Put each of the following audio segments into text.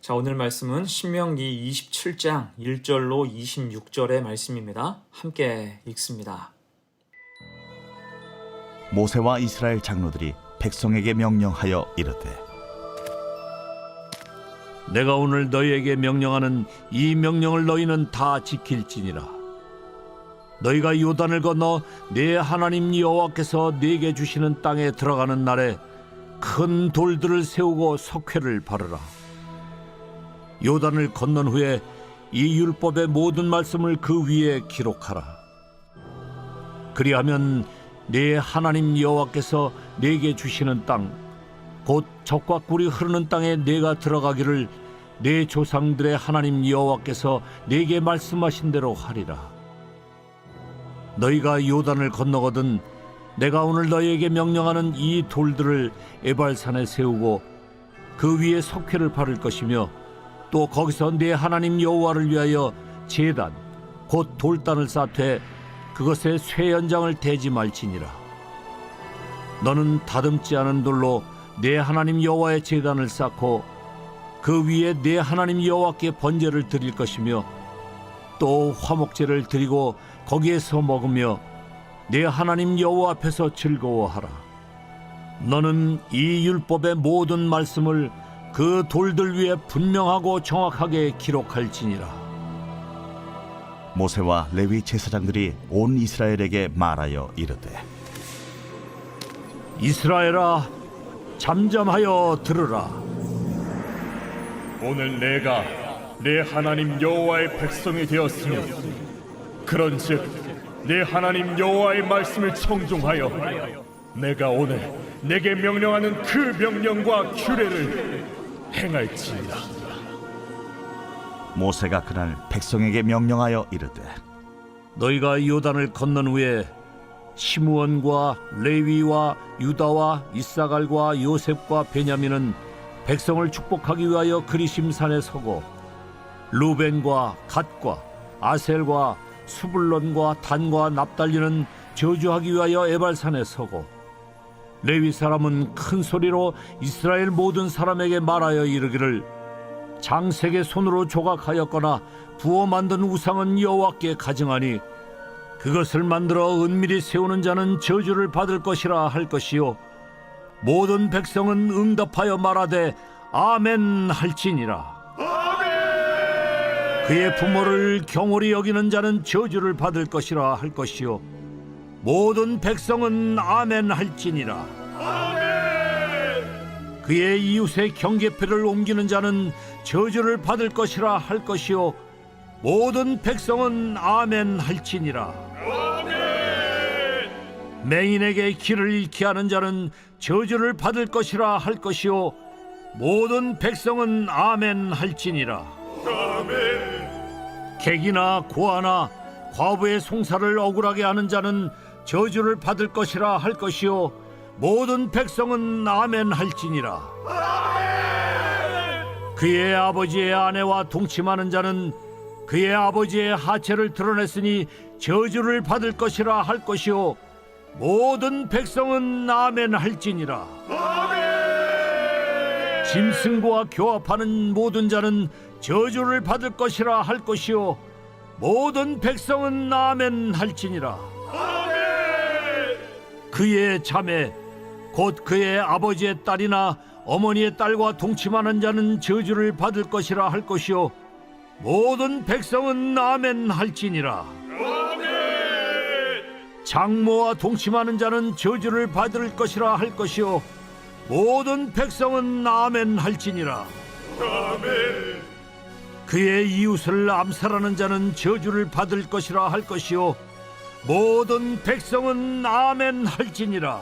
자, 오늘 말씀은 신명기 27장 1절로 26절의 말씀입니다. 함께 읽습니다. 모세와 이스라엘 장로들이 백성에게 명령하여 이르되, 내가 오늘 너희에게 명령하는 이 명령을 너희는 다 지킬지니라. 너희가 요단을 건너 내 하나님 여호와께서 네게 주시는 땅에 들어가는 날에 큰 돌들을 세우고 석회를 바르라. 요단을 건넌 후에 이 율법의 모든 말씀을 그 위에 기록하라. 그리하면 네 하나님 여호와께서 네게 주시는 땅, 곧 젖과 꿀이 흐르는 땅에 네가 들어가기를 네 조상들의 하나님 여호와께서 네게 말씀하신 대로 하리라. 너희가 요단을 건너거든 내가 오늘 너희에게 명령하는 이 돌들을 에발산에 세우고 그 위에 석회를 바를 것이며, 또 거기서 네 하나님 여호와를 위하여 제단 곧 돌단을 쌓되 그것에 쇠연장을 대지 말지니라. 너는 다듬지 않은 돌로 네 하나님 여호와의 제단을 쌓고 그 위에 네 하나님 여호와께 번제를 드릴 것이며, 또 화목제를 드리고 거기에서 먹으며 네 하나님 여호와 앞에서 즐거워하라. 너는 이 율법의 모든 말씀을 그 돌들 위에 분명하고 정확하게 기록할지니라. 모세와 레위 제사장들이 온 이스라엘에게 말하여 이르되, 이스라엘아, 잠잠하여 들으라. 오늘 내가 내 하나님 여호와의 백성이 되었으며, 그런즉 내 하나님 여호와의 말씀을 청종하여 내가 오늘 내게 명령하는 그 명령과 규례를 행할지니라. 모세가 그날 백성에게 명령하여 이르되, 너희가 요단을 건넌 후에 시므온과 레위와 유다와 이사갈과 요셉과 베냐민은 백성을 축복하기 위하여 그리심산에 서고, 루벤과 갓과 아셀과 수불론과 단과 납달리는 저주하기 위하여 에발산에 서고, 레위 사람은 큰 소리로 이스라엘 모든 사람에게 말하여 이르기를, 장색의 손으로 조각하였거나 부어 만든 우상은 여호와께 가증하니 그것을 만들어 은밀히 세우는 자는 저주를 받을 것이라 할 것이요, 모든 백성은 응답하여 말하되 아멘 할지니라. 그의 부모를 경홀히 여기는 자는 저주를 받을 것이라 할 것이요, 모든 백성은 아멘 할지니라. 그의 이웃의 경계표를 옮기는 자는 저주를 받을 것이라 할 것이요, 모든 백성은 아멘 할지니라. 맹인에게 길을 잃게 하는 자는 저주를 받을 것이라 할 것이요, 모든 백성은 아멘 할지니라. 객이나 고아나 과부의 송사를 억울하게 하는 자는 저주를 받을 것이라 할 것이요, 모든 백성은 아멘 할지니라. 그의 아버지의 아내와 동침하는 자는 그의 아버지의 하체를 드러냈으니 저주를 받을 것이라 할 것이요, 모든 백성은 아멘 할지니라. 짐승과 교합하는 모든 자는 저주를 받을 것이라 할 것이요, 모든 백성은 아멘 할지니라. 그의 자매 곧 그의 아버지의 딸이나 어머니의 딸과 동침하는 자는 저주를 받을 것이라 할 것이요, 모든 백성은 아멘 할지니라. 장모와 동침하는 자는 저주를 받을 것이라 할 것이요, 모든 백성은 아멘 할지니라. 그의 이웃을 암살하는 자는 저주를 받을 것이라 할 것이요, 모든 백성은 아멘 할지니라.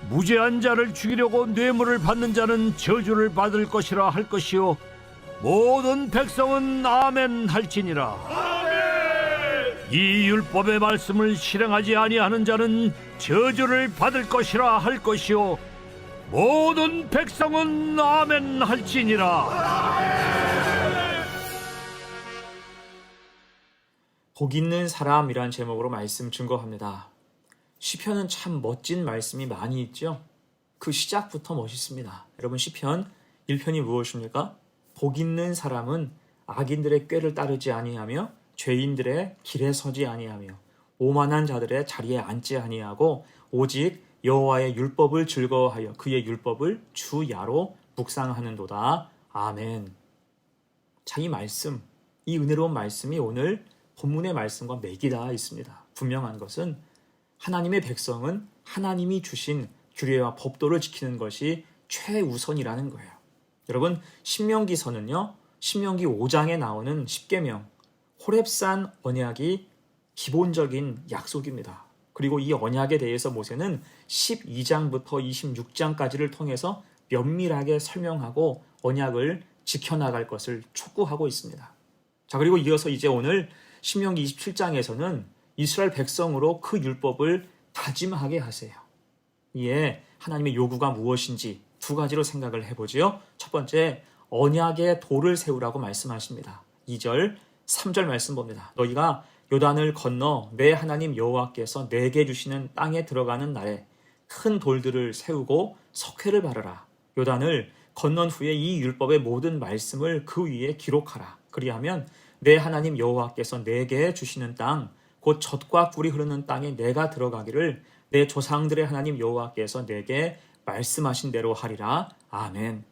무죄한 자를 죽이려고 뇌물을 받는 자는 저주를 받을 것이라 할 것이요, 모든 백성은 아멘 할지니라. 이 율법의 말씀을 실행하지 아니하는 자는 저주를 받을 것이라 할 것이요, 모든 백성은 아멘 할지니라. 복 있는 사람이란 제목으로 말씀 증거합니다. 시편은 참 멋진 말씀이 많이 있죠. 그 시작부터 멋있습니다. 여러분 시편 1편이 무엇입니까? 복 있는 사람은 악인들의 꾀를 따르지 아니하며 죄인들의 길에 서지 아니하며 오만한 자들의 자리에 앉지 아니하고 오직 여호와의 율법을 즐거워하여 그의 율법을 주야로 묵상하는도다. 아멘. 자, 이 말씀, 이 은혜로운 말씀이 오늘 본문의 말씀과 맥이 닿아 있습니다. 분명한 것은 하나님의 백성은 하나님이 주신 규례와 법도를 지키는 것이 최우선이라는 거예요. 여러분, 신명기서는요, 신명기 5장에 나오는 십계명, 호렙산 언약이 기본적인 약속입니다. 그리고 이 언약에 대해서 모세는 12장부터 26장까지를 통해서 면밀하게 설명하고 언약을 지켜나갈 것을 촉구하고 있습니다. 자, 그리고 이어서 이제 오늘 신명기 27장에서는 이스라엘 백성으로 그 율법을 다짐하게 하세요. 이에 하나님의 요구가 무엇인지 두 가지로 생각을 해보지요. 첫 번째, 언약의 돌을 세우라고 말씀하십니다. 2절, 3절 말씀 봅니다. 너희가 요단을 건너 내 하나님 여호와께서 내게 주시는 땅에 들어가는 날에 큰 돌들을 세우고 석회를 바르라. 요단을 건넌 후에 이 율법의 모든 말씀을 그 위에 기록하라. 그리하면 내 하나님 여호와께서 내게 주시는 땅, 곧 젖과 꿀이 흐르는 땅에 내가 들어가기를 내 조상들의 하나님 여호와께서 내게 말씀하신 대로 하리라. 아멘.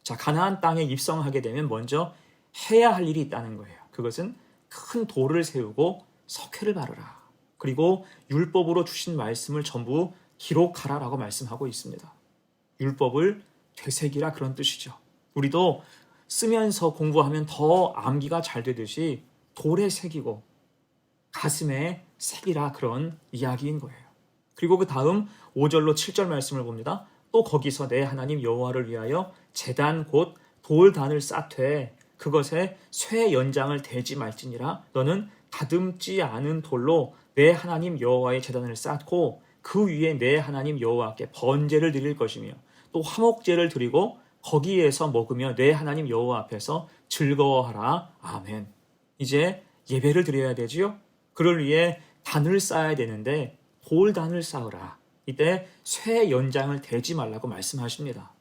자, 가나안 땅에 입성하게 되면 먼저 해야 할 일이 있다는 거예요. 그것은 큰 돌을 세우고 석회를 바르라. 그리고 율법으로 주신 말씀을 전부 기록하라라고 말씀하고 있습니다. 율법을 되새기라, 그런 뜻이죠. 우리도 쓰면서 공부하면 더 암기가 잘 되듯이 돌에 새기고 가슴에 새기라, 그런 이야기인 거예요. 그리고 그 다음 5절로 7절 말씀을 봅니다. 또 거기서 내 하나님 여호와를 위하여 제단 곧 돌단을 쌓되 그것에 쇠 연장을 대지 말지니라. 너는 다듬지 않은 돌로 내 하나님 여호와의 제단을 쌓고 그 위에 내 하나님 여호와께 번제를 드릴 것이며 또 화목제를 드리고 거기에서 먹으며 내 하나님 여호와 앞에서 즐거워하라. 아멘. 이제 예배를 드려야 되지요. 그를 위해 단을 쌓아야 되는데 돌단을 쌓으라. 이때 쇠 연장을 대지 말라고 말씀하십니다.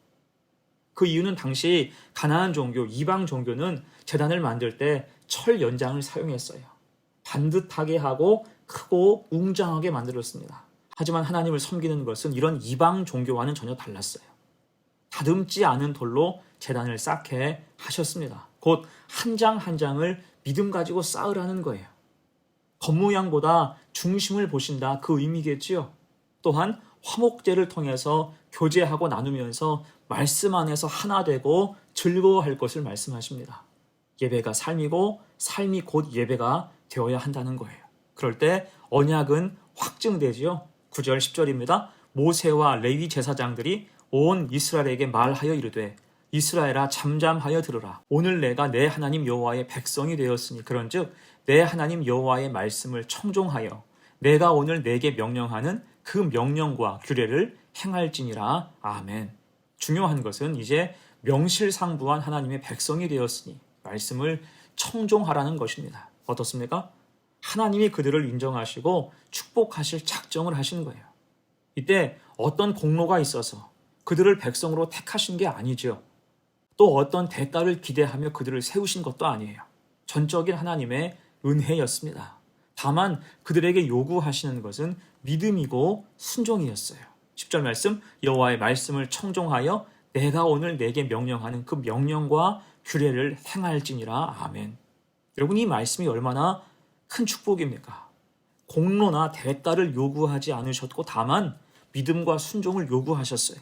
그 이유는 당시 가나안 종교, 이방 종교는 제단을 만들 때 철 연장을 사용했어요. 반듯하게 하고 크고 웅장하게 만들었습니다. 하지만 하나님을 섬기는 것은 이런 이방 종교와는 전혀 달랐어요. 다듬지 않은 돌로 제단을 쌓게 하셨습니다. 곧 한 장 한 장을 믿음 가지고 쌓으라는 거예요. 겉모양보다 중심을 보신다, 그 의미겠지요. 또한 화목제를 통해서 교제하고 나누면서 말씀 안에서 하나 되고 즐거워할 것을 말씀하십니다. 예배가 삶이고 삶이 곧 예배가 되어야 한다는 거예요. 그럴 때 언약은 확증되지요. 9절 10절입니다. 모세와 레위 제사장들이 온 이스라엘에게 말하여 이르되 이스라엘아 잠잠하여 들으라. 오늘 내가 내 하나님 여호와의 백성이 되었으니 그런즉 내 하나님 여호와의 말씀을 청종하여 내가 오늘 내게 명령하는 그 명령과 규례를 행할지니라. 아멘. 중요한 것은 이제 명실상부한 하나님의 백성이 되었으니 말씀을 청종하라는 것입니다. 어떻습니까? 하나님이 그들을 인정하시고 축복하실 작정을 하신 거예요. 이때 어떤 공로가 있어서 그들을 백성으로 택하신 게 아니죠. 또 어떤 대가를 기대하며 그들을 세우신 것도 아니에요. 전적인 하나님의 은혜였습니다. 다만 그들에게 요구하시는 것은 믿음이고 순종이었어요. 10절 말씀, 여호와의 말씀을 청종하여 내가 오늘 내게 명령하는 그 명령과 규례를 행할지니라. 아멘. 여러분, 이 말씀이 얼마나 큰 축복입니까? 공로나 대가를 요구하지 않으셨고 다만 믿음과 순종을 요구하셨어요.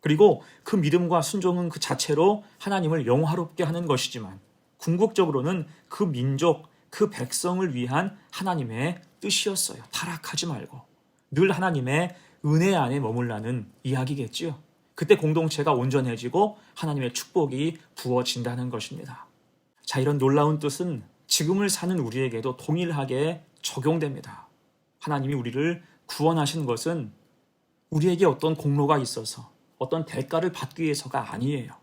그리고 그 믿음과 순종은 그 자체로 하나님을 영화롭게 하는 것이지만 궁극적으로는 그 민족, 그 백성을 위한 하나님의 뜻이었어요. 타락하지 말고 늘 하나님의 은혜 안에 머물라는 이야기겠지요. 그때 공동체가 온전해지고 하나님의 축복이 부어진다는 것입니다. 자, 이런 놀라운 뜻은 지금을 사는 우리에게도 동일하게 적용됩니다. 하나님이 우리를 구원하신 것은 우리에게 어떤 공로가 있어서 어떤 대가를 받기 위해서가 아니에요.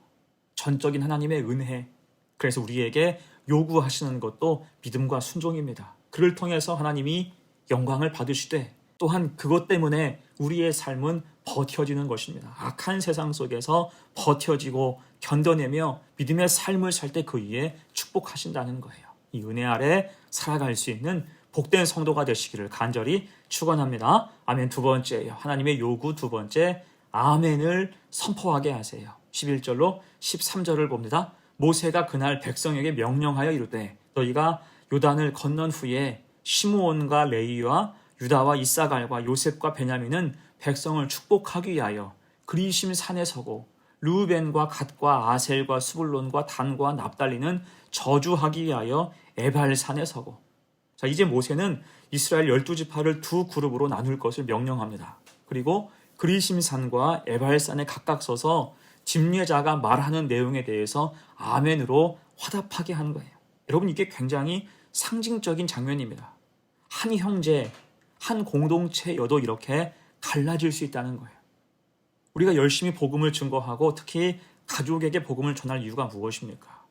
전적인 하나님의 은혜. 그래서 우리에게 요구하시는 것도 믿음과 순종입니다. 그를 통해서 하나님이 영광을 받으시되 또한 그것 때문에 우리의 삶은 버텨지는 것입니다. 악한 세상 속에서 버텨지고 견뎌내며 믿음의 삶을 살 때 그 위에 축복하신다는 거예요. 이 은혜 아래 살아갈 수 있는 복된 성도가 되시기를 간절히 축원합니다. 아멘. 두 번째예요. 하나님의 요구 두 번째, 아멘을 선포하게 하세요. 11절로 13절을 봅니다. 모세가 그날 백성에게 명령하여 이르되 너희가 요단을 건넌 후에 시므온과 레위와 유다와 이사갈과 요셉과 베냐민은 백성을 축복하기 위하여 그리심 산에 서고 르우벤과 갓과 아셀과 스불론과 단과 납달리는 저주하기 위하여 에발산에 서고. 자, 이제 모세는 이스라엘 12지파를 두 그룹으로 나눌 것을 명령합니다. 그리고 그리심산과 에발산에 각각 서서 집례자가 말하는 내용에 대해서 아멘으로 화답하게 한 거예요. 여러분, 이게 굉장히 상징적인 장면입니다. 한 형제, 한 공동체여도 이렇게 갈라질 수 있다는 거예요. 우리가 열심히 복음을 증거하고 특히 가족에게 복음을 전할 이유가 무엇입니까?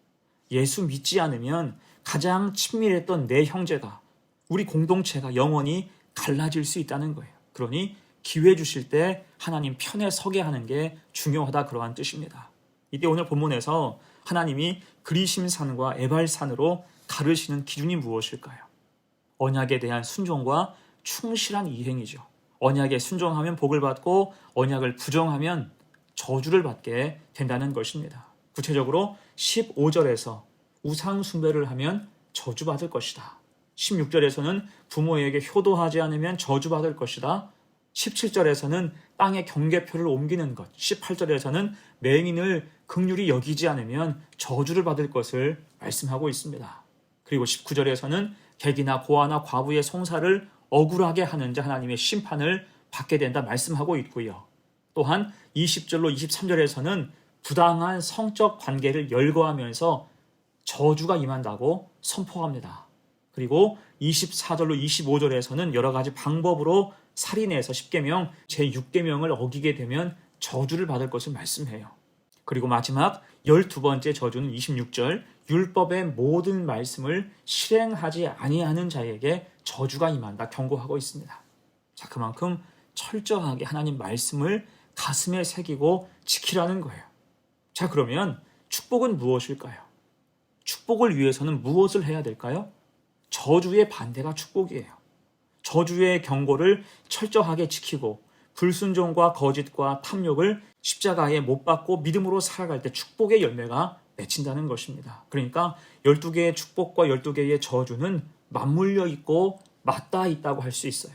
예수 믿지 않으면 가장 친밀했던 내 형제가, 우리 공동체가 영원히 갈라질 수 있다는 거예요. 그러니 기회 주실 때 하나님 편에 서게 하는 게 중요하다, 그러한 뜻입니다. 이때 오늘 본문에서 하나님이 그리심산과 에발산으로 가르시는 기준이 무엇일까요? 언약에 대한 순종과 충실한 이행이죠. 언약에 순종하면 복을 받고 언약을 부정하면 저주를 받게 된다는 것입니다. 구체적으로 15절에서 우상 숭배를 하면 저주받을 것이다. 16절에서는 부모에게 효도하지 않으면 저주받을 것이다. 17절에서는 땅의 경계표를 옮기는 것, 18절에서는 맹인을 긍휼히 여기지 않으면 저주를 받을 것을 말씀하고 있습니다. 그리고 19절에서는 객이나 고아나 과부의 송사를 억울하게 하는 자 하나님의 심판을 받게 된다 말씀하고 있고요. 또한 20절로 23절에서는 부당한 성적 관계를 열거하면서 저주가 임한다고 선포합니다. 그리고 24절로 25절에서는 여러 가지 방법으로 살인해서 10계명, 제6계명을 어기게 되면 저주를 받을 것을 말씀해요. 그리고 마지막 12번째 저주는 26절, 율법의 모든 말씀을 실행하지 아니하는 자에게 저주가 임한다 경고하고 있습니다. 자, 그만큼 철저하게 하나님 말씀을 가슴에 새기고 지키라는 거예요. 자, 그러면 축복은 무엇일까요? 축복을 위해서는 무엇을 해야 될까요? 저주의 반대가 축복이에요. 저주의 경고를 철저하게 지키고 불순종과 거짓과 탐욕을 십자가에 못 박고 믿음으로 살아갈 때 축복의 열매가 맺힌다는 것입니다. 그러니까 12개의 축복과 12개의 저주는 맞물려 있고 맞닿아 있다고 할 수 있어요.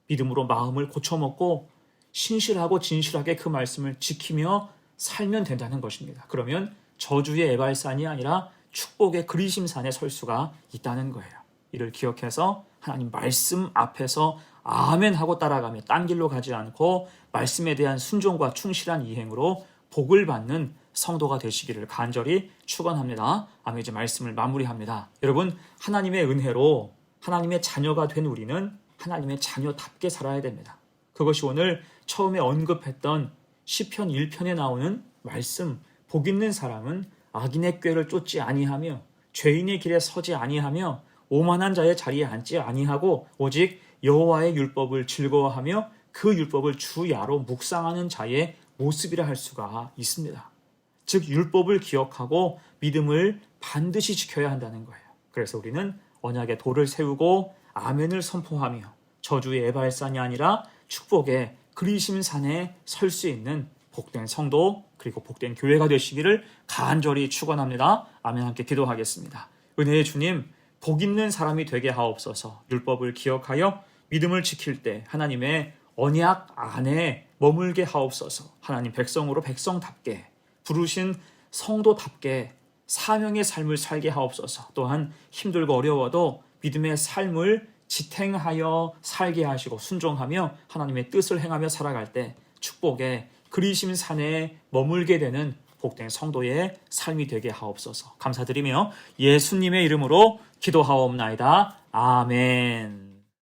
믿음으로 마음을 고쳐먹고 신실하고 진실하게 그 말씀을 지키며 살면 된다는 것입니다. 그러면 저주의 에발산이 아니라 축복의 그리심산에 설 수가 있다는 거예요. 이를 기억해서 하나님 말씀 앞에서 아멘 하고 따라가며 딴 길로 가지 않고 말씀에 대한 순종과 충실한 이행으로 복을 받는 성도가 되시기를 간절히 축원합니다. 아멘. 이제 말씀을 마무리합니다. 여러분, 하나님의 은혜로 하나님의 자녀가 된 우리는 하나님의 자녀답게 살아야 됩니다. 그것이 오늘 처음에 언급했던 시편 1편에 나오는 말씀, 복 있는 사람은 악인의 꾀를 쫓지 아니하며 죄인의 길에 서지 아니하며 오만한 자의 자리에 앉지 아니하고 오직 여호와의 율법을 즐거워하며 그 율법을 주야로 묵상하는 자의 모습이라 할 수가 있습니다. 즉 율법을 기억하고 믿음을 반드시 지켜야 한다는 거예요. 그래서 우리는 언약의 돌을 세우고 아멘을 선포하며 저주의 에발산이 아니라 축복의 그리심산에 설 수 있는 복된 성도 그리고 복된 교회가 되시기를 간절히 축원합니다. 아멘. 함께 기도하겠습니다. 은혜의 주님, 복 있는 사람이 되게 하옵소서. 율법을 기억하여 믿음을 지킬 때 하나님의 언약 안에 머물게 하옵소서. 하나님 백성으로 백성답게 부르신 성도답게 사명의 삶을 살게 하옵소서. 또한 힘들고 어려워도 믿음의 삶을 지탱하여 살게 하시고 순종하며 하나님의 뜻을 행하며 살아갈 때 축복의 그리심 산에 머물게 되는 복된 성도의 삶이 되게 하옵소서. 감사드리며 예수님의 이름으로 기도하옵나이다. 아멘.